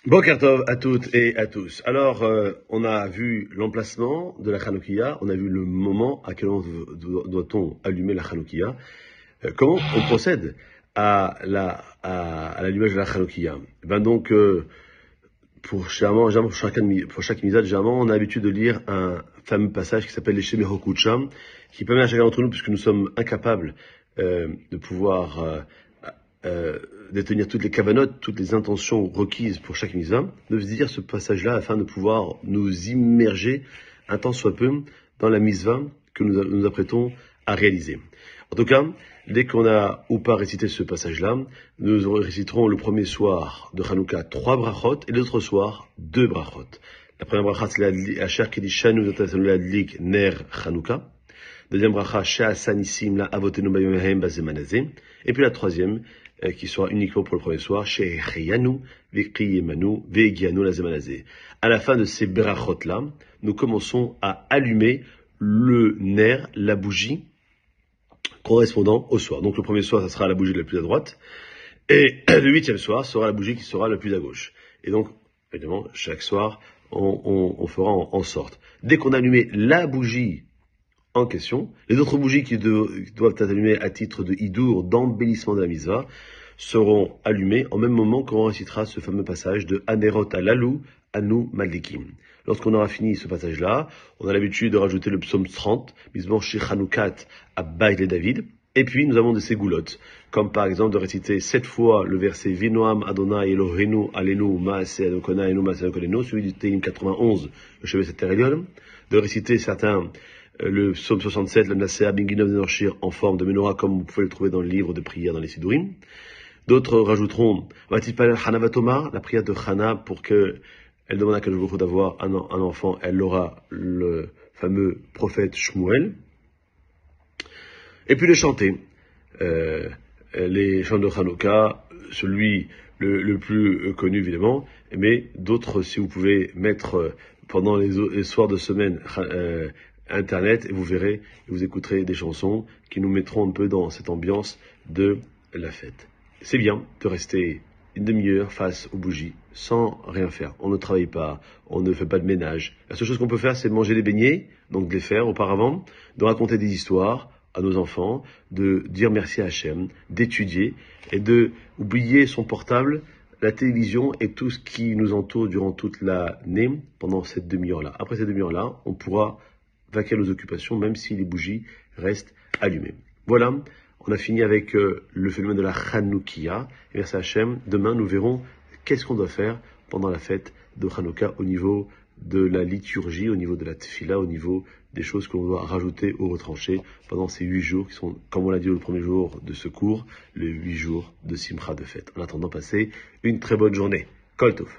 Boker Tov à toutes et à tous. Alors, on a vu l'emplacement de la Hanoukia, on a vu le moment à quel moment doit-on allumer la Hanoukia, comment on procède à l'allumage de la Hanoukia. Ben donc, pour chaque misade, généralement, on a l'habitude de lire un fameux passage qui s'appelle les Shemero Kucham, qui permet à chacun d'entre nous, puisque nous sommes incapables de pouvoir détenir toutes les kavanotes, toutes les intentions requises pour chaque mitzvah, de se dire ce passage-là afin de pouvoir nous immerger un temps soit peu dans la mitzvah que nous apprêtons à réaliser. En tout cas, dès qu'on a ou pas récité ce passage-là, nous réciterons le premier soir de Hanouka 3 brachot et l'autre soir 2 brachot. La première bracha, c'est Asher Kedishanu Notatanu Ladlik Ner Hanouka. Deuxième bracha, She'asanissim la Avotenu Bayomehem Bazemanazé. Et puis la troisième, qui sera uniquement pour le premier soir, She'echiyanu Ve'kriyemanu Ve'egianu la Zemanazé. À la fin de ces brachot-là, nous commençons à allumer le ner, la bougie, correspondant au soir. Donc le premier soir, ça sera la bougie la plus à droite, et le 8e soir sera la bougie qui sera la plus à gauche. Et donc, évidemment, chaque soir, on fera en sorte. Dès qu'on a allumé la bougie en question, les autres bougies qui doivent être allumées à titre de hidour, d'embellissement de la mitzvah, seront allumées en même moment qu'on récitera ce fameux passage de Anerot alalou, Anu Madlikim. Lorsqu'on aura fini ce passage-là, on a l'habitude de rajouter le psaume 30, Mizmor Shir-Hanoukat à Baïl et David, et puis nous avons des ségoulottes, comme par exemple de réciter 7 fois le verset Vinoam Adonai Eloheinu Alenu Maaseh Adokona Enu Maaseh Adokonenu, celui du Tehillim 91, le Shevet Seter Elyon, de réciter certains le psaume 67, le Nasea Binginov Nenorshir en forme de menorah, comme vous pouvez le trouver dans le livre de prière dans les Sidurim. D'autres rajouteront Vatipal Hanavatoma, la prière de Hana, pour que elle demande à Kadosh d'avoir un enfant, elle aura le fameux prophète Shmuel. Et puis les chanter. Les chants de Hanouka, celui le plus connu évidemment, mais d'autres, si vous pouvez mettre pendant les soirs de semaine Internet, et vous verrez, et vous écouterez des chansons qui nous mettront un peu dans cette ambiance de la fête. C'est bien de rester une demi-heure face aux bougies sans rien faire. On ne travaille pas, on ne fait pas de ménage. La seule chose qu'on peut faire, c'est de manger des beignets, donc de les faire auparavant, de raconter des histoires à nos enfants, de dire merci à Hachem, d'étudier et de oublier son portable, la télévision et tout ce qui nous entoure durant toute l'année pendant cette demi-heure-là. Après cette demi-heure-là, on pourra vaquer nos occupations même si les bougies restent allumées. Voilà, on a fini avec le phénomène de la Hanoukia. Et merci à Hachem, demain nous verrons qu'est-ce qu'on doit faire pendant la fête de Hanouka au niveau de la liturgie, au niveau de la tefila, au niveau des choses que l'on doit rajouter ou retrancher pendant ces 8 jours qui sont, comme on l'a dit le premier jour de ce cours, les 8 jours de Simcha de fête. En attendant, passez une très bonne journée. Kol Tov.